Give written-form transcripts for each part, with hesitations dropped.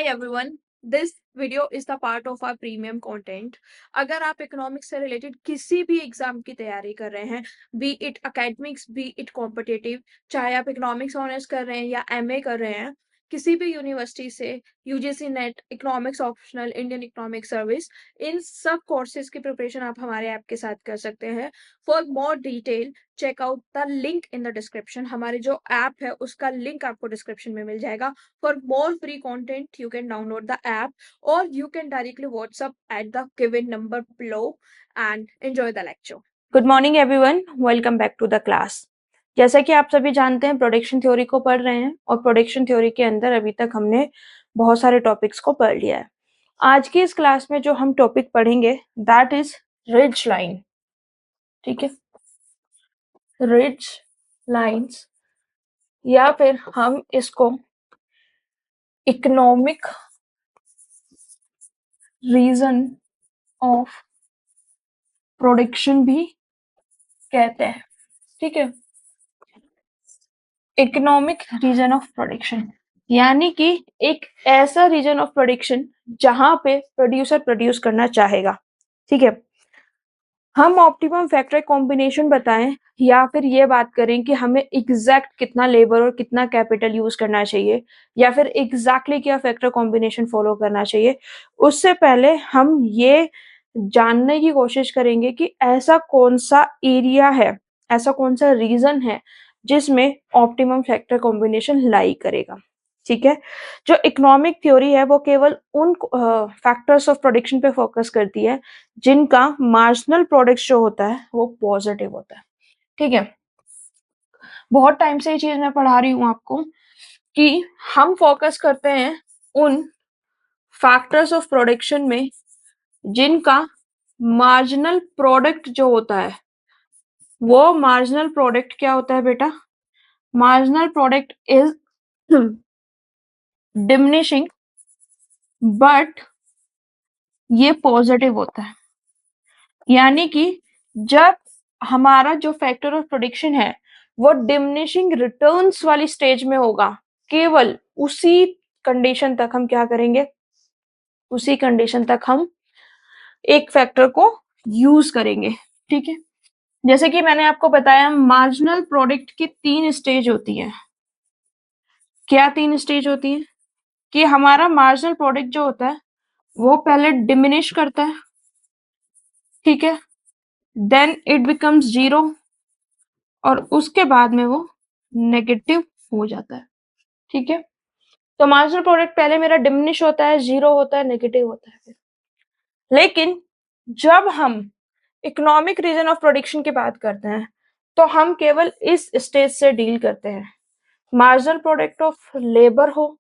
everyone, this video is the part of our premium content. अगर आप economics से related किसी भी एग्जाम की तैयारी कर रहे हैं, B it academics B it competitive, चाहे आप इकोनॉमिक्स ऑनर्स कर रहे हैं या एमए कर रहे हैं, किसी भी यूनिवर्सिटी से, UGC NET, economics optional, Indian economic service, इन सब कोर्सेज की प्रिपरेशन आप हमारे ऐप के साथ कर सकते हैं. For more detail check out the link in the description. हमारे जो ऐप है उसका लिंक आपको डिस्क्रिप्शन में मिल जाएगा. For more free content, you can download the app or you can directly WhatsApp at the given number below and enjoy the lecture. Good morning everyone, welcome back to the class. जैसा कि आप सभी जानते हैं, production theory को पढ़ रहे हैं और प्रोडक्शन थ्योरी के अंदर अभी तक हमने बहुत सारे टॉपिक्स को पढ़ लिया है. आज की इस क्लास में जो हम टॉपिक पढ़ेंगे दैट इज रिज लाइन. ठीक है, रिज लाइंस या फिर हम इसको इकोनॉमिक रीजन ऑफ प्रोडक्शन भी कहते हैं. ठीक है, इकोनॉमिक रीजन ऑफ प्रोडक्शन यानी कि एक ऐसा रीजन ऑफ प्रोडक्शन जहां पे प्रोड्यूसर प्रोड्यूस करना चाहेगा. ठीक है, हम ऑप्टिमम फैक्टर कॉम्बिनेशन बताएं या फिर ये बात करें कि हमें एग्जैक्ट कितना लेबर और कितना कैपिटल यूज करना चाहिए या फिर एग्जैक्टली क्या फैक्टर कॉम्बिनेशन फॉलो करना चाहिए, उससे पहले हम ये जानने की कोशिश करेंगे कि ऐसा कौन सा एरिया है, ऐसा कौन सा रीजन है जिसमें ऑप्टिमम फैक्टर कॉम्बिनेशन लाई करेगा. ठीक है, जो इकोनॉमिक थ्योरी है वो केवल उन फैक्टर्स ऑफ प्रोडक्शन पे फोकस करती है जिनका मार्जिनल प्रोडक्ट जो होता है वो पॉजिटिव होता है. ठीक है, बहुत टाइम से ये चीज मैं पढ़ा रही हूँ आपको कि हम फोकस करते हैं उन फैक्टर्स ऑफ प्रोडक्शन में जिनका मार्जिनल प्रोडक्ट जो होता है वो मार्जिनल प्रोडक्ट क्या होता है बेटा? Marginal product is diminishing but ये पॉजिटिव होता है. यानी कि जब हमारा जो फैक्टर ऑफ प्रोडक्शन है वो डिमिनिशिंग रिटर्न्स वाली स्टेज में होगा, केवल उसी कंडीशन तक हम क्या करेंगे, उसी कंडीशन तक हम एक फैक्टर को यूज करेंगे. ठीक है, जैसे कि मैंने आपको बताया मार्जिनल प्रोडक्ट की 3 स्टेज होती है. क्या 3 स्टेज होती है? कि हमारा मार्जिनल प्रोडक्ट जो होता है वो पहले डिमिनिश करता है. ठीक है, देन इट बिकम्स 0 और उसके बाद में वो नेगेटिव हो जाता है. ठीक है, तो मार्जिनल प्रोडक्ट पहले मेरा डिमिनिश होता है, 0 होता है, नेगेटिव होता है. लेकिन जब हम इकोनॉमिक रीजन ऑफ प्रोडक्शन की बात करते हैं तो हम केवल इस स्टेज से डील करते हैं. मार्जिनल प्रोडक्ट ऑफ लेबर हो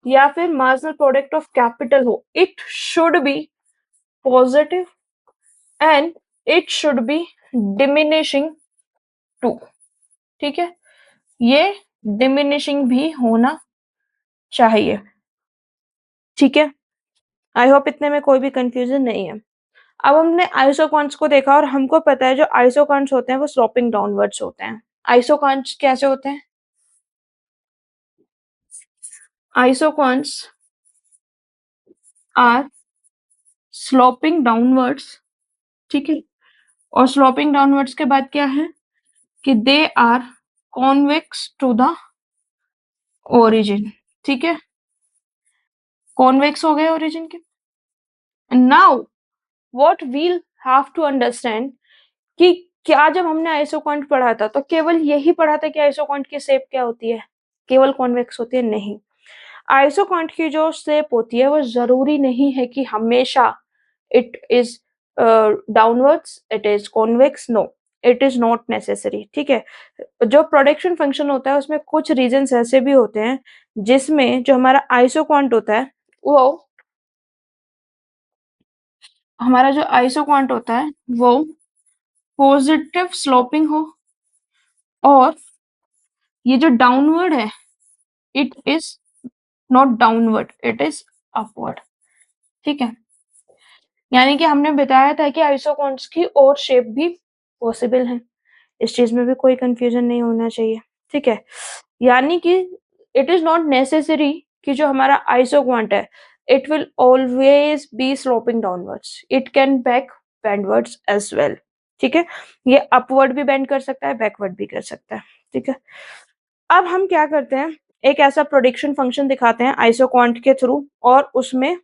या फिर मार्जिनल प्रोडक्ट ऑफ कैपिटल हो, it should be positive and it should be diminishing too. ठीक है, ये डिमिनिशिंग भी होना चाहिए. ठीक है, आई होप इतने में कोई भी कंफ्यूजन नहीं है. अब हमने आइसोकॉन्स को देखा और हमको पता है जो आइसोकॉन्स होते हैं वो स्लोपिंग डाउनवर्ड्स होते हैं. आइसोकॉन्स कैसे होते हैं? आइसोकॉन्स आर स्लोपिंग डाउनवर्ड्स. ठीक है, और स्लोपिंग डाउनवर्ड्स के बाद क्या है कि they are convex to the origin. ठीक है, कॉन्वेक्स हो गए ओरिजिन के. Now what we'll have to understand कि क्या जब हमने आइसोकॉन्ट पढ़ा था तो केवल यही पढ़ा था कि आइसोकॉन्ट की शेप क्या होती है, केवल कॉन्वेक्स होती है? नहीं, आइसोकॉन्ट की जो शेप होती है वो जरूरी नहीं है कि हमेशा it is downwards, it is convex. No, it is not necessary. ठीक है, जो प्रोडक्शन फंक्शन होता है उसमें कुछ रीजंस ऐसे भी होते हैं जिसमें जो हमारा आइसोकॉन्ट होता है वो हमारा जो आइसोकॉन्ट होता है वो पॉजिटिव स्लोपिंग हो और ये जो डाउनवर्ड है it is not downward, it is upward. ठीक है, यानी कि हमने बताया था कि आइसोकॉन्ट्स की और शेप भी पॉसिबल है. इस चीज में भी कोई कंफ्यूजन नहीं होना चाहिए. ठीक है, यानी कि इट इज नॉट नेसेसरी कि जो हमारा आइसोक्वांट है it will always be sloping downwards, it can back backwards as well. ठीक है, ये अपवर्ड भी बेंड कर सकता है, बैकवर्ड भी कर सकता है। ठीक है, अब हम क्या करते हैं, एक ऐसा प्रोडिक्शन फंक्शन दिखाते हैं आइसोक्वांट के थ्रू, और उसमें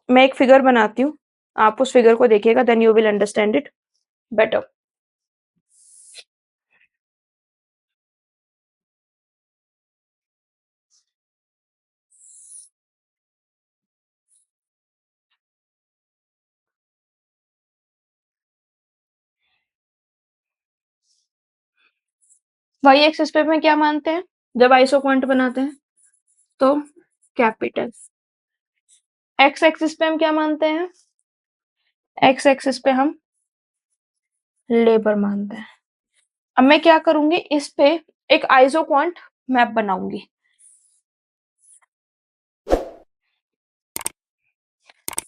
मैं एक फिगर बनाती हूँ, आप उस फिगर को देखिएगा, then you will understand it better. Y axis पे में क्या मानते हैं जब आइसोक्वांट बनाते हैं, तो कैपिटल। एक्स एक्सिस पे हम क्या मानते हैं, एक्स एक्सिस पे हम लेबर मानते हैं। अब मैं क्या करूंगी, इस पे एक आइसोक्वांट मैप बनाऊंगी।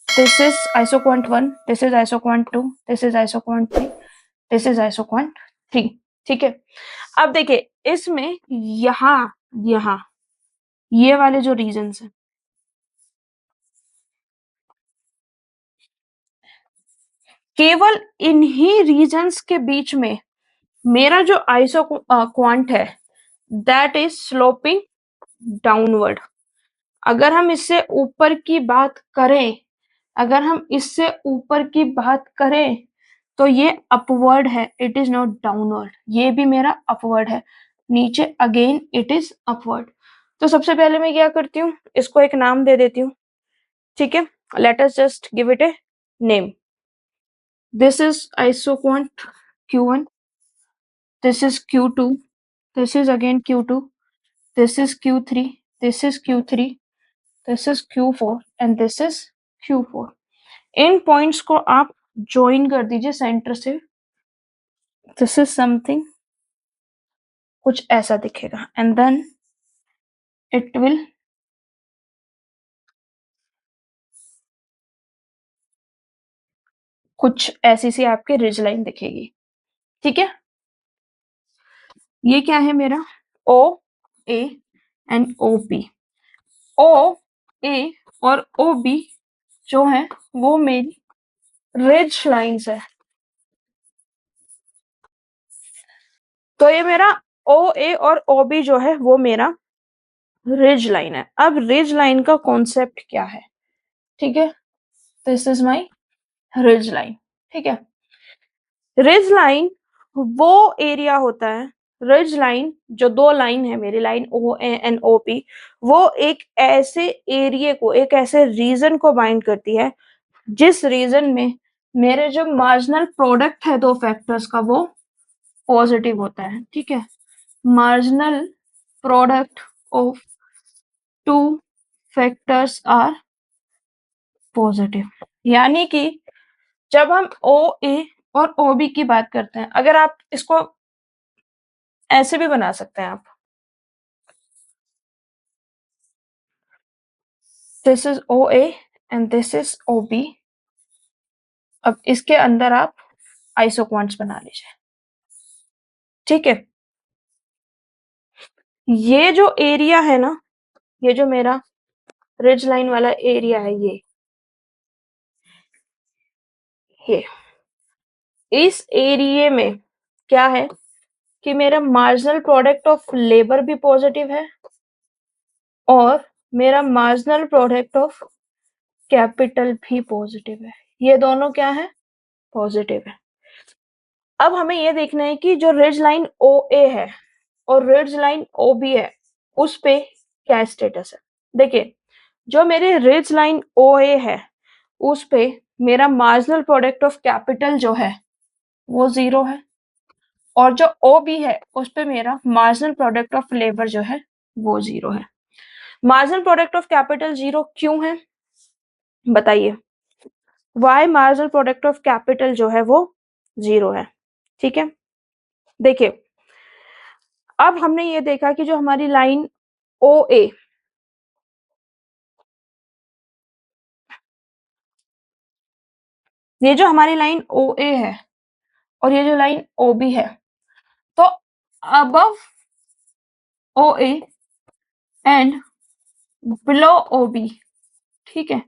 This is isoquant 1, this is isoquant 2, this is isoquant 3, this is isoquant 3। ठीक है, अब देखिए इसमें यहां यहां ये वाले जो रीजन्स हैं, केवल इन्हीं रीजन्स के बीच में मेरा जो आइसो क्वांट है दैट इज स्लोपिंग डाउनवर्ड। अगर हम इससे ऊपर की बात करें, अगर हम इससे ऊपर की बात करें तो ये अपवर्ड है, इट इज नॉट डाउनवर्ड, ये भी मेरा अपवर्ड है, नीचे अगेन इट इज अपवर्ड। तो सबसे पहले मैं क्या करती हूँ, इसको एक नाम दे देती हूँ। ठीक है, let us just give it a name. This is isoquant Q1, this is Q2, this is again Q2, this is Q3, this is Q3, this is Q4 and this is Q4। In points को आप join कर दीजिए centre से, this is something कुछ ऐसा दिखेगा, and then it will कुछ ऐसी सी आपके रिज लाइन दिखेगी। ठीक है, ये क्या है मेरा ओ A and O B. O A और ओ बी जो है वो मेरी रिज लाइंस है। तो ये मेरा ओ ए और ओ बी जो है वो मेरा रिज लाइन है। अब रिज लाइन का कॉन्सेप्ट क्या है, ठीक है, this is my ridge line. ठीक है, रिज लाइन वो एरिया होता है, रिज लाइन जो दो लाइन है मेरी, line O and O P, वो एक ऐसे एरिया को, एक ऐसे रीजन को बाइंड करती है जिस रीजन में मेरे जो मार्जिनल प्रोडक्ट है दो फैक्टर्स का वो पॉजिटिव होता है। ठीक है, marginal product of two factors are positive. यानी कि जब हम ओ ए और ओ बी की बात करते हैं, अगर आप इसको ऐसे भी बना सकते हैं आप, this is O A and this is O B. अब इसके अंदर आप आइसोक्वांट्स बना लीजिए। ठीक है, ये जो एरिया है ना, ये जो मेरा रिज लाइन वाला एरिया है, ये इस एरिया में क्या है कि मेरा मार्जिनल प्रोडक्ट ऑफ लेबर भी पॉजिटिव है और मेरा मार्जिनल प्रोडक्ट ऑफ कैपिटल भी पॉजिटिव है। ये दोनों क्या है, पॉजिटिव है। अब हमें ये देखना है कि जो रिज लाइन ओ ए है और रिज लाइन ओ बी है उस पे क्या स्टेटस है। देखिए, जो मेरे रिज लाइन ओ ए है उस पे मेरा मार्जिनल प्रोडक्ट ऑफ कैपिटल जो है वो 0 है, और जो ओ बी है उस पे मेरा मार्जिनल प्रोडक्ट ऑफ लेबर जो है वो 0 है। मार्जिनल प्रोडक्ट ऑफ कैपिटल 0 क्यों है बताइए, why marginal product of capital जो है वो 0 है। ठीक है, देखिए अब हमने ये देखा कि जो हमारी लाइन ओ ए, ये जो हमारी लाइन ओ ए है और ये जो लाइन ओ बी है, तो above O A and below OB, ठीक है,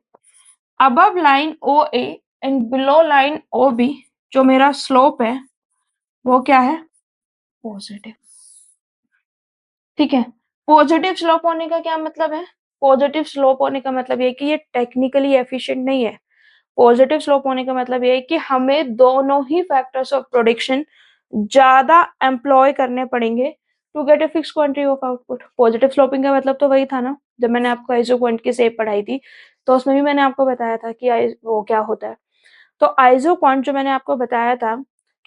above line OA and below line OB जो मेरा स्लोप है वो क्या है, पॉजिटिव, ठीक है। पॉजिटिव स्लोप होने का क्या मतलब है, पॉजिटिव स्लोप होने का मतलब ये कि ये टेक्निकली एफिशिएंट नहीं है। पॉजिटिव स्लोप होने का मतलब ये है कि हमें दोनों ही फैक्टर्स ऑफ प्रोडक्शन ज्यादा एम्प्लॉय करने पड़ेंगे to get a fix quantity of output. Positive sloping का मतलब तो वही था ना, जब मैंने आपको आइसो क्वांट की सेप पढ़ाई थी तो उसमें भी मैंने आपको बताया था कि वो क्या होता है। तो आइसो क्वांट जो मैंने आपको बताया था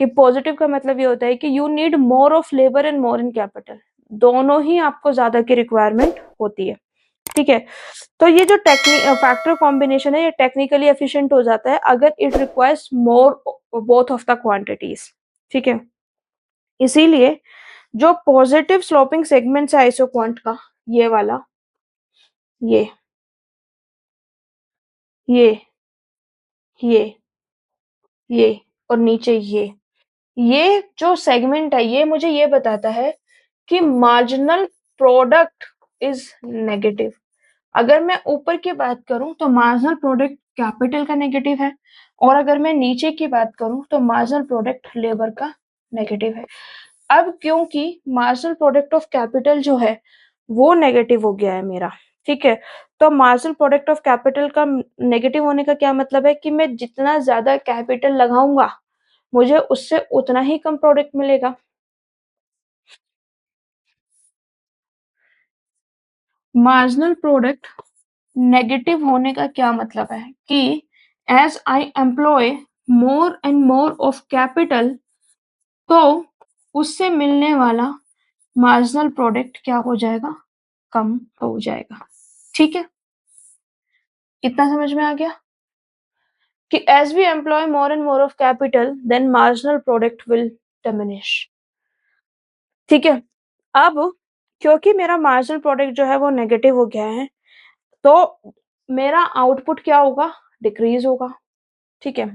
कि पॉजिटिव का मतलब ये होता है कि you need more of labour and more in capital, दोनों ही आपको ज्यादा की रिक्वायरमेंट होती है, ठीक है। तो ये जो फैक्टर कॉम्बिनेशन है ये टेक्निकली एफिशिएंट हो जाता है अगर it requires more both of the quantities, ठीक है। इसीलिए जो पॉजिटिव स्लोपिंग सेगमेंट है आइसोक्वांट का, ये वाला, ये ये ये ये और नीचे ये जो सेगमेंट है ये मुझे ये बताता है कि मार्जिनल प्रोडक्ट इज नेगेटिव। अगर मैं ऊपर की बात करूं तो मार्जिनल प्रोडक्ट कैपिटल का नेगेटिव है, और अगर मैं नीचे की बात करूं तो मार्जिनल प्रोडक्ट लेबर का नेगेटिव है। अब क्योंकि मार्जिनल प्रोडक्ट ऑफ कैपिटल जो है वो नेगेटिव हो गया है मेरा, ठीक है। तो मार्जिनल प्रोडक्ट ऑफ कैपिटल का नेगेटिव होने का क्या मतलब है कि मैं जितना ज्यादा कैपिटल लगाऊंगा मुझे उससे उतना ही कम प्रोडक्ट मिलेगा। मार्जिनल प्रोडक्ट नेगेटिव होने का क्या मतलब है कि as I employ more and more of capital, तो उससे मिलने वाला मार्जिनल प्रोडक्ट क्या हो जाएगा, कम हो जाएगा, ठीक है। कितना समझ में आ गया कि as we employ more and more of capital then marginal product will diminish, ठीक है। अब क्योंकि मेरा मार्जिनल प्रोडक्ट जो है वो नेगेटिव हो गया है तो मेरा आउटपुट क्या होगा, डिक्रीज होगा, ठीक है।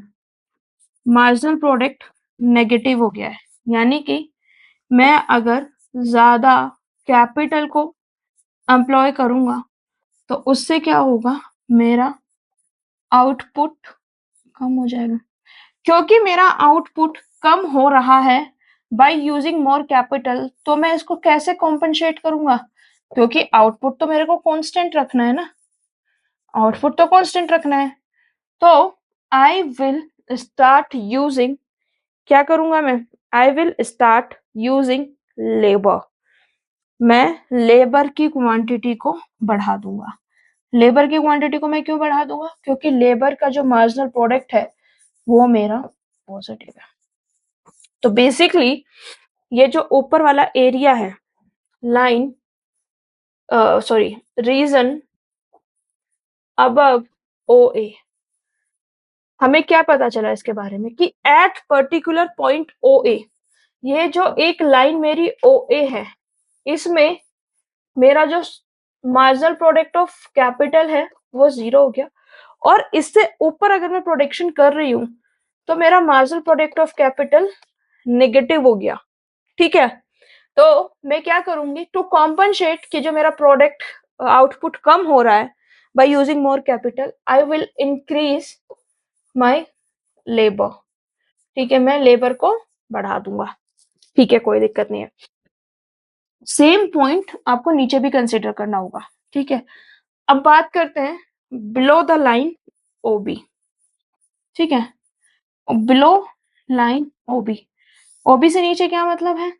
मार्जिनल प्रोडक्ट नेगेटिव हो गया है, यानी कि मैं अगर ज्यादा कैपिटल को एम्प्लॉय करूंगा तो उससे क्या होगा, मेरा आउटपुट कम हो जाएगा। क्योंकि मेरा आउटपुट कम हो रहा है बाय यूजिंग मोर कैपिटल, तो मैं इसको कैसे कॉम्पनसेट करूंगा, क्योंकि आउटपुट तो मेरे को कांस्टेंट रखना है ना, आउटपुट तो कांस्टेंट रखना है। तो आई विल स्टार्ट यूजिंग, क्या करूंगा मैं, I will start using labour, मैं लेबर की क्वांटिटी को बढ़ा दूंगा। लेबर की क्वांटिटी को मैं क्यों बढ़ा दूंगा, क्योंकि लेबर का जो मार्जिनल प्रोडक्ट है वो मेरा पॉजिटिव है। तो बेसिकली ये जो ऊपर वाला एरिया है, line sorry reason above O ए, हमें क्या पता चला इसके बारे में कि एट पर्टिकुलर पॉइंट ओ ए, ये जो एक लाइन मेरी ओ ए है इसमें मेरा जो मार्जिनल प्रोडक्ट ऑफ कैपिटल है वो 0 हो गया, और इससे ऊपर अगर मैं प्रोडक्शन कर रही हूं तो मेरा marginal product of capital negative हो गया, ठीक है। तो मैं क्या करूंगी टू कॉम्पनसेट कि जो मेरा प्रोडक्ट आउटपुट कम हो रहा है by using more capital, I will increase my labour, ठीक है, मैं लेबर को बढ़ा दूंगा, ठीक है, कोई दिक्कत नहीं है। सेम पॉइंट आपको नीचे भी कंसिडर करना होगा, ठीक है। अब बात करते हैं बिलो द लाइन ओबी, ठीक है, बिलो लाइन ओबी, ओबी से नीचे क्या मतलब है,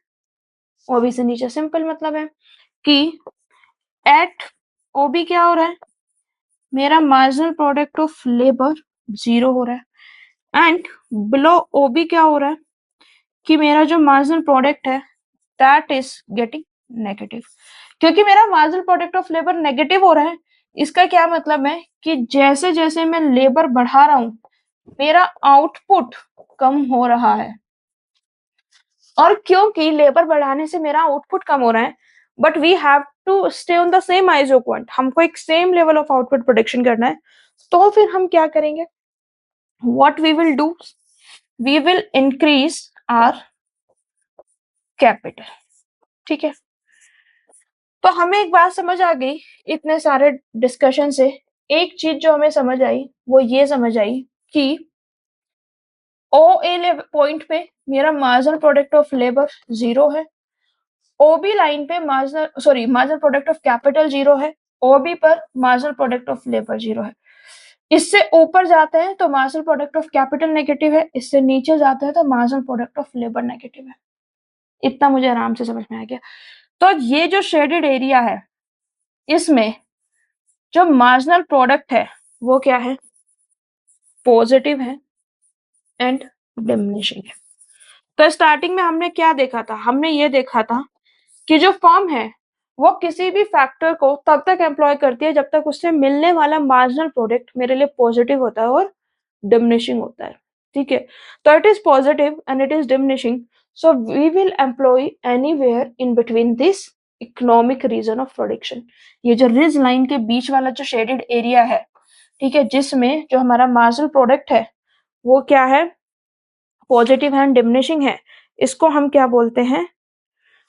ओबी से नीचे सिंपल मतलब है कि एट ओबी क्या हो रहा है, मेरा मार्जिनल प्रोडक्ट ऑफ लेबर 0 हो रहा है, एंड बिलो ओबी क्या हो रहा है कि मेरा जो मार्जिनल प्रोडक्ट है दैट इज गेटिंग नेगेटिव। क्योंकि मेरा marginal product of labour negative हो रहा है, इसका क्या मतलब है कि जैसे जैसे मैं लेबर बढ़ा रहा हूं मेरा आउटपुट कम हो रहा है, और क्योंकि लेबर बढ़ाने से मेरा आउटपुट कम हो रहा है but we have to stay on the same isoquant, हमको एक same level of output production करना है, तो फिर हम क्या करेंगे, what we will do, we will increase our capital, ठीक है। तो हमें एक बात समझ आ गई इतने सारे डिस्कशन से। एक चीज जो हमें समझ आई वो ये समझ आई कि ओ ए पॉइंट पे मेरा मार्जिनल प्रोडक्ट ऑफ लेबर 0 है, ओबी लाइन पे मार्जिनल प्रोडक्ट ऑफ कैपिटल 0 है, ओबी पर मार्जिनल प्रोडक्ट ऑफ लेबर 0 है। इससे ऊपर जाते हैं तो marginal product of capital negative है, इससे नीचे जाते हैं तो marginal product of labour negative है। इतना मुझे आराम से समझ में आ गया। तो ये जो शेडेड एरिया है इसमें जो मार्जिनल प्रोडक्ट है वो क्या है, पॉजिटिव है एंड डिमिनिशिंग है। तो स्टार्टिंग में हमने क्या देखा था, हमने ये देखा था कि जो फर्म है वो किसी भी फैक्टर को तब तक एम्प्लॉय करती है जब तक उससे मिलने वाला मार्जिनल प्रोडक्ट मेरे लिए पॉजिटिव होता है और डिमिनिशिंग होता है। ठीक है, तो it is positive and it is diminishing, so we will employ anywhere in between this economic region of production. ये जो रिज लाइन के बीच वाला जो शेडेड एरिया है, ठीक है, जिसमें जो हमारा मार्जिनल प्रोडक्ट है वो क्या है, पॉजिटिव एंड डिमिनिशिंग है, इसको हम क्या बोलते हैं,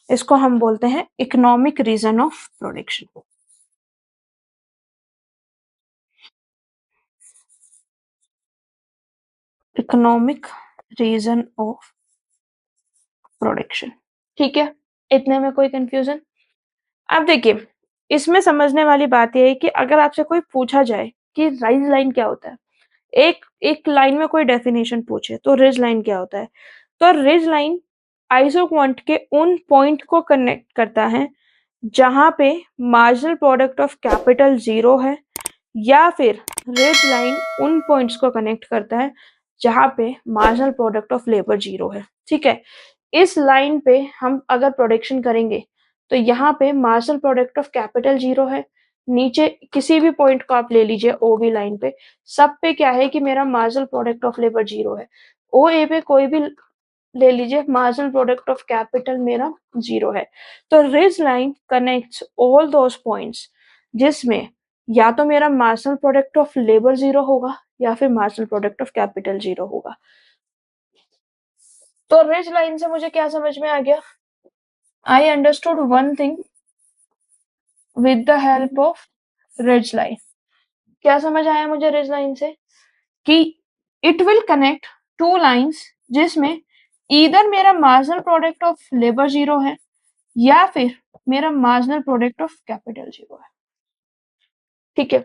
इसको हम बोलते हैं economic region of production. Economic region of production. ठीक है, इतने में कोई कंफ्यूजन? अब देखिए, इसमें समझने वाली बात यह है कि अगर आपसे कोई पूछा जाए कि राइज लाइन क्या होता है, एक एक लाइन में कोई डेफिनेशन पूछे तो रिज लाइन क्या होता है, तो रिज लाइन आइसोक्वांट के उन पॉइंट को कनेक्ट करता है जहां पे मार्जिनल प्रोडक्ट ऑफ कैपिटल 0 है, या फिर रिज लाइन उन पॉइंट्स को कनेक्ट करता है जहां पे मार्जिनल प्रोडक्ट ऑफ लेबर 0 है। ठीक है, इस लाइन पे हम अगर प्रोडक्शन करेंगे तो यहाँ पे मार्जिनल प्रोडक्ट ऑफ कैपिटल 0 है, नीचे किसी भी पॉइंट को आप ले लीजिए ओ बी लाइन पे, सब पे क्या है कि मेरा मार्जिनल प्रोडक्ट ऑफ लेबर 0 है। ओ ए पे कोई भी ले लीजिए, मार्जिनल प्रोडक्ट ऑफ कैपिटल मेरा 0 है। तो ridge line connects all those points जिसमें या तो मेरा मार्जिनल प्रोडक्ट ऑफ लेबर 0 होगा या फिर मार्जिनल प्रोडक्ट ऑफ कैपिटल 0 होगा। तो रिज लाइन से मुझे क्या समझ में आ गया, I understood one thing with the help of ridge line. क्या समझ आया मुझे रिज लाइन से, कि it will connect two lines जिसमें इधर मेरा मार्जिनल प्रोडक्ट ऑफ लेबर 0 है या फिर मेरा मार्जिनल प्रोडक्ट ऑफ कैपिटल 0 है। ठीक है,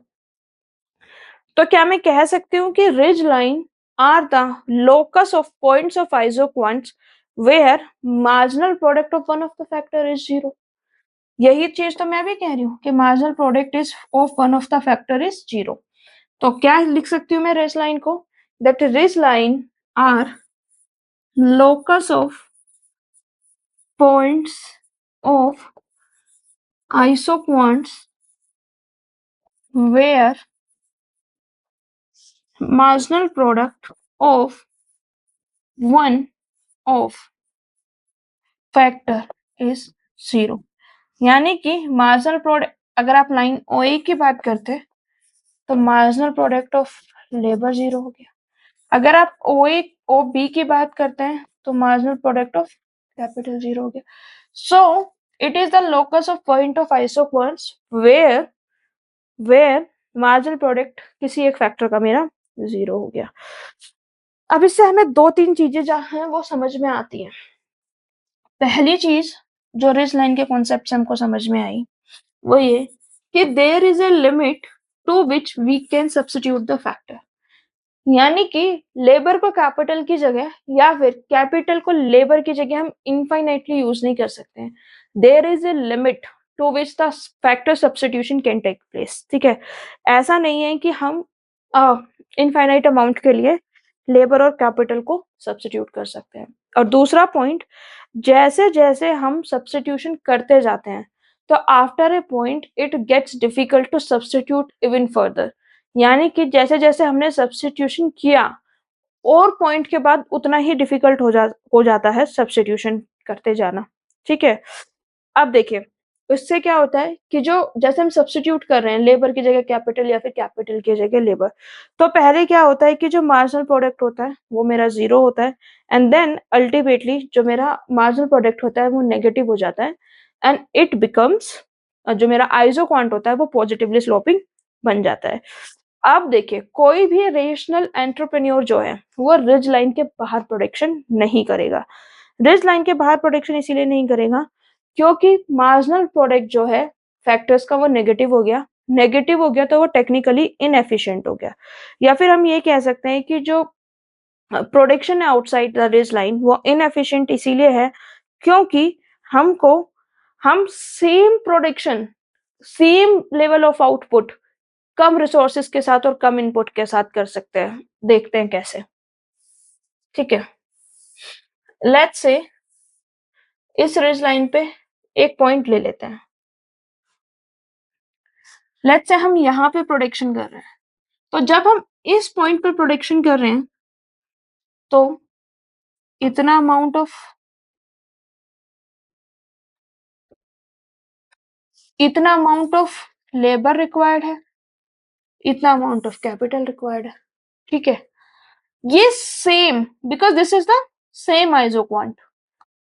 तो क्या मैं कह सकती हूँ कि ridge line are the locus of points of isoquants where marginal product of one of the factor is 0। यही चीज तो मैं भी कह रही हूँ कि marginal product is of one of the factor is 0। तो क्या लिख सकती हूँ मैं रिज लाइन को, that ridge line are locus of points of isoquants where marginal product of one of factor is 0। यानी कि मार्जिनल प्रोडक्ट, अगर आप लाइन ओ ए की बात करते तो मार्जिनल प्रोडक्ट ऑफ लेबर 0 हो गया, अगर आप ओ ए ओ बी की बात करते हैं तो मार्जिनल प्रोडक्ट ऑफ कैपिटल 0 हो गया। So it is the locus of point of isoquants where where marginal product किसी एक फैक्टर का मेरा 0 हो गया। अब इससे हमें दो तीन चीजें जो हैं वो समझ में आती हैं। पहली चीज जो रिज लाइन के कॉन्सेप्ट से हमको समझ में आई वो ये कि there is a limit to which we can substitute the factor, यानी कि लेबर को कैपिटल की जगह या फिर कैपिटल को लेबर की जगह हम इनफाइनाइटली यूज नहीं कर सकते हैं। There is a limit to which the factor substitution can take place. ठीक है, ऐसा नहीं है कि हम इनफाइनाइट अमाउंट के लिए लेबर और कैपिटल को सब्स्टिट्यूट कर सकते हैं। और दूसरा पॉइंट, जैसे जैसे हम सब्स्टिट्यूशन करते जाते हैं तो after a point it gets difficult to substitute even further, यानी कि जैसे जैसे हमने सब्स्टिट्यूशन किया और पॉइंट के बाद उतना ही डिफिकल्ट हो जाता है सब्स्टिट्यूशन करते जाना। ठीक है, अब देखिए इससे क्या होता है कि जो जैसे हम सब्स्टिट्यूट कर रहे हैं लेबर की जगह कैपिटल या फिर कैपिटल की जगह लेबर, तो पहले क्या होता है कि जो मार्जिनल प्रोडक्ट होता है वो मेरा 0 होता है एंड देन अल्टीमेटली जो मेरा मार्जिनल प्रोडक्ट होता है वो नेगेटिव हो जाता है एंड इट बिकम्स जो मेरा आइसो क्वांट होता है वो पॉजिटिवली स्लोपिंग बन जाता है। अब देखिए कोई भी रेशनल एंटरप्रेन्योर जो है वो रिज लाइन के बाहर प्रोडक्शन नहीं करेगा। रिज लाइन के बाहर प्रोडक्शन इसीलिए नहीं करेगा क्योंकि मार्जिनल प्रोडक्ट जो है फैक्टर्स का वो नेगेटिव हो गया, नेगेटिव हो गया तो वो टेक्निकली इनएफिशिएंट हो गया। या फिर हम ये कह सकते हैं कि जो प्रोडक्शन है आउटसाइड द रेज लाइन वो इनएफिशिएंट इसीलिए है क्योंकि हमको हम same production, same level of output come resources के साथ और कम इनपुट के साथ कर सकते हैं। देखते हैं कैसे। ठीक है, लेट्स से इस रेज लाइन पे एक पॉइंट ले लेते हैं। लेट्स से हम यहाँ पे प्रोडक्शन कर रहे हैं, तो जब हम इस पॉइंट पर प्रोडक्शन कर रहे हैं तो इतना अमाउंट ऑफ लेबर रिक्वायर्ड है, इतना अमाउंट ऑफ कैपिटल रिक्वायर्ड है। ठीक है, ये same, because this is the same iso quant,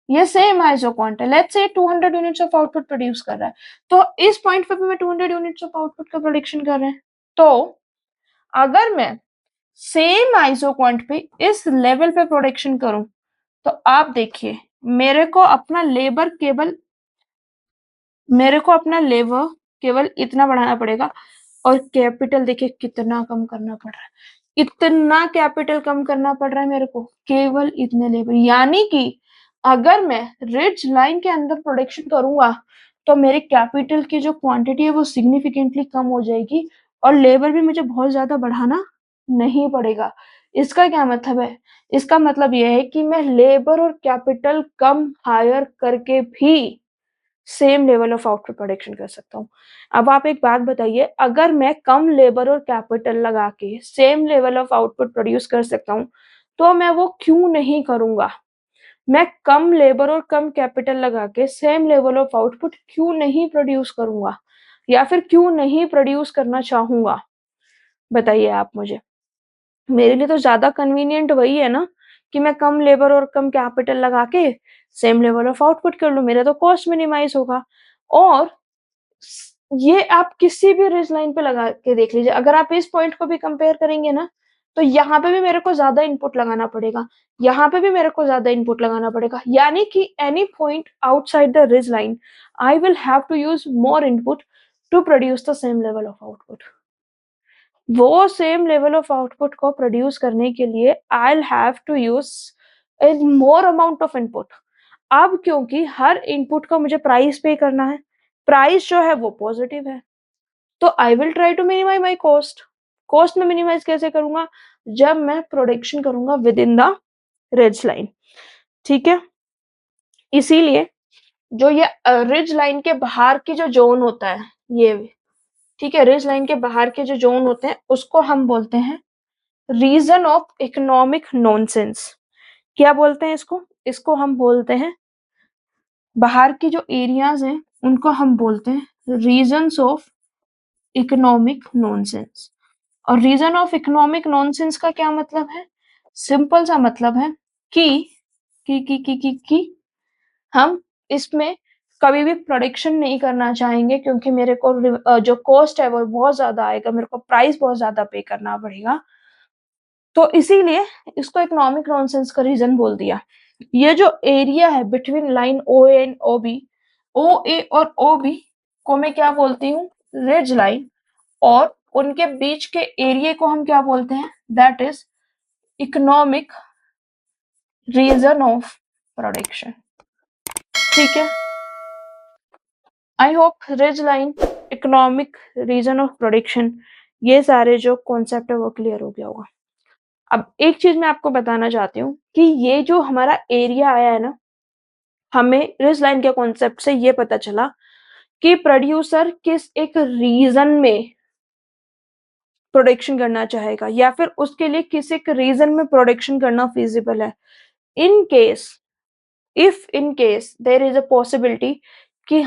ये सेम आइसो क्वांट है। Let's say 200 units of output produce कर रहा है, तो इस पॉइंट पे भी मैं 200 यूनिट्स ऑफ आउटपुट का प्रोडक्शन कर रहे हैं। तो अगर मैं सेम आइसो क्वांट पे इस लेवल पे प्रोडक्शन करूं तो आप देखिए मेरे को अपना लेबर केवल इतना बढ़ाना पड़ेगा और कैपिटल देखिए कितना कम करना पड़ रहा है, इतना कैपिटल कम करना पड़ रहा है मेरे को केवल इतने लेबर। यानी कि अगर मैं रिज लाइन के अंदर प्रोडक्शन करूंगा तो मेरे कैपिटल की जो क्वांटिटी है वो सिग्निफिकेंटली कम हो जाएगी और लेबर भी मुझे बहुत ज्यादा बढ़ाना नहीं पड़ेगा। इसका क्या मतलब है? इसका मतलब यह है कि मैं लेबर और कैपिटल कम हायर करके भी same level of output production कर सकता हूँ। अब आप एक बात बताइए, अगर मैं कम लेबर और कैपिटल लगा के same level of output produce कर सकता हूँ तो मैं वो क्यों नहीं करूंगा? मैं कम लेबर और कम कैपिटल लगा के सेम लेवल ऑफ आउटपुट क्यों नहीं प्रोड्यूस करूंगा या फिर क्यों नहीं प्रोड्यूस करना चाहूंगा? बताइए आप मुझे। मेरे लिए तो ज्यादा कन्वीनियंट वही है ना कि मैं कम लेबर और कम कैपिटल लगा के सेम लेवल ऑफ आउटपुट कर लूं, मेरा तो कॉस्ट मिनिमाइज होगा। और ये आप किसी भी रिज लाइन पे लगा के देख लीजिए, अगर आप इस पॉइंट को भी कंपेयर करेंगे ना तो यहाँ पे भी मेरे को ज्यादा इनपुट लगाना पड़ेगा, यहाँ पे भी मेरे को ज्यादा इनपुट लगाना पड़ेगा। यानी कि any point outside the ridge line I will have to use more input to produce the same level of output. वो सेम लेवल ऑफ आउटपुट को प्रोड्यूस करने के लिए I will have to use a more amount of input. अब क्योंकि हर input का मुझे price पे करना है, प्राइस जो है वो पॉजिटिव है, तो I will try to minimise my cost. Cost में मिनिमाइज कैसे करूंगा? जब मैं प्रोडक्शन करूंगा within the ridge line. ठीक है, इसीलिए जो ये रिज लाइन के बाहर की जो जोन होता है ये, ठीक है, रिज लाइन के बाहर के जो जोन होते हैं उसको हम बोलते हैं रीजन ऑफ इकोनॉमिक नॉनसेंस। क्या बोलते हैं इसको? इसको हम बोलते हैं, बाहर की जो एरियाज हैं उनको हम बोलते हैं रीजन्स ऑफ इकोनॉमिक नॉनसेंस। और रीजन ऑफ इकोनॉमिक नॉनसेंस का क्या मतलब है? सिंपल सा मतलब है कि कि हम इसमें कभी भी प्रोडक्शन नहीं करना चाहेंगे क्योंकि मेरे को जो कॉस्ट है वो बहुत ज्यादा आएगा, मेरे को प्राइस बहुत ज्यादा पे करना पड़ेगा, तो इसीलिए इसको इकोनॉमिक नॉनसेंस का रीजन बोल दिया। ये जो एरिया है between line O A and O B, O A और ओ बी को मैं क्या बोलती हूँ? Ridge line. और उनके बीच के एरिया को हम क्या बोलते हैं? That is economic region of production. ठीक है, I hope ridge line, economic region of production, ये सारे जो कॉन्सेप्ट है वो क्लियर हो गया होगा। अब एक चीज मैं आपको बताना चाहती हूँ कि ये जो हमारा एरिया आया है ना, हमें रिज लाइन के कॉन्सेप्ट से ये पता चला कि प्रोड्यूसर किस एक रीजन में प्रोडक्शन करना चाहेगा या फिर उसके लिए किस एक रीजन में प्रोडक्शन करना फिजिबल है। In case, if in case there is a possibility कि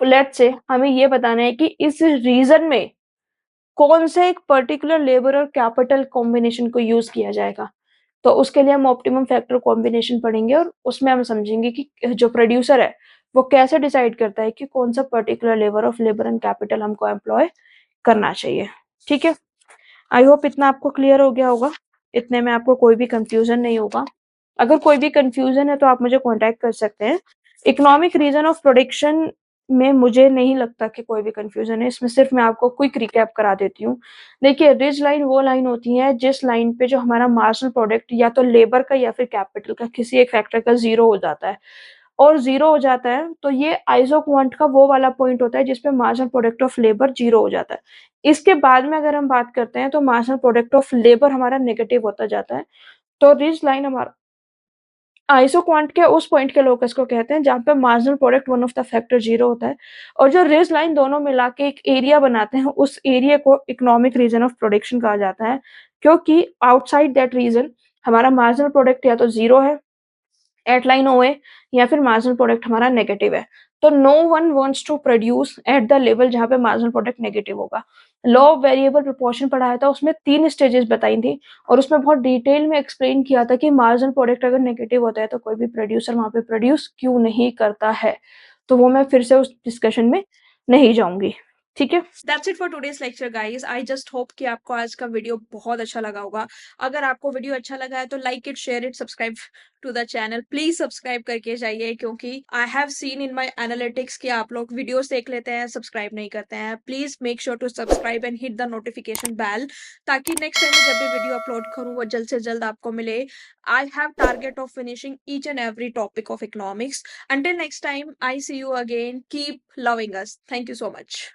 लेट्स से हमें ये बताना है कि इस रीजन में कौन से एक पर्टिकुलर लेबर और कैपिटल कॉम्बिनेशन को यूज किया जाएगा, तो उसके लिए हम ऑप्टिमम फैक्टर कॉम्बिनेशन पढ़ेंगे और उसमें हम समझेंगे कि जो प्रोड्यूसर है वो कैसे डिसाइड करता है कि कौन सा particular level of labour and capital हमको एम्प्लॉय करना चाहिए। ठीक है, आई होप इतना आपको क्लियर हो गया होगा, इतने में आपको कोई भी कंफ्यूजन नहीं होगा। अगर कोई भी कंफ्यूजन है तो आप मुझे कांटेक्ट कर सकते हैं। इकोनॉमिक रीजन ऑफ प्रोडक्शन में मुझे नहीं लगता कि कोई भी कंफ्यूजन है, इसमें सिर्फ मैं आपको क्विक रिकैप करा देती हूँ। देखिए, रिज लाइन वो लाइन होती है जिस लाइन पे जो हमारा मार्जिनल प्रोडक्ट या तो लेबर का या फिर कैपिटल का किसी एक फैक्टर का जीरो हो जाता है, और जीरो हो जाता है तो ये आइसोक्वांट का वो वाला पॉइंट होता है जिसपे marginal product of labour zero हो जाता है। इसके बाद में अगर हम बात करते हैं तो मार्जिनल प्रोडक्ट ऑफ लेबर हमारा नेगेटिव होता जाता है। तो रिज लाइन हमारा आइसोक्वांट के उस पॉइंट के लोकस को कहते हैं जहां पे marginal product one of the factor zero होता है, और जो रिज लाइन दोनों मिला के एक एरिया बनाते हैं उस एरिया को इकोनॉमिक रीजन ऑफ प्रोडक्शन कहा जाता है, क्योंकि आउटसाइड दैट रीजन हमारा मार्जिनल प्रोडक्ट या तो जीरो है एट लाइन ओ है, या फिर मार्जिनल प्रोडक्ट हमारा नेगेटिव है। तो no one wants to produce at the level जहां पे मार्जिनल प्रोडक्ट नेगेटिव होगा। लॉ ऑफ वेरिएबल प्रोपोर्शन पढ़ाया था, उसमें 3 स्टेजेस बताई थी और उसमें बहुत डिटेल में एक्सप्लेन किया था कि मार्जिनल प्रोडक्ट अगर नेगेटिव होता है तो कोई भी प्रोड्यूसर वहां पे प्रोड्यूस क्यों नहीं करता है। तो वो मैं फिर से उस डिस्कशन में नहीं जाऊंगी। ठीक है, that's it for today's lecture guys. I just hope कि आपको आज का वीडियो बहुत अच्छा लगा होगा। अगर आपको वीडियो अच्छा लगा है तो like it, share it, subscribe to the channel. Please subscribe करके जाइए, क्योंकि I have seen in my analytics कि आप लोग वीडियोस देख लेते हैं, सब्सक्राइब नहीं करते हैं। Please make sure to subscribe and hit the notification bell, ताकि नेक्स्ट टाइम जब भी वीडियो अपलोड करूँ वो जल्द से जल्द आपको मिले। I have target of finishing each and every topic of economics. Until next time, I see you again. Keep loving us. Thank you so much.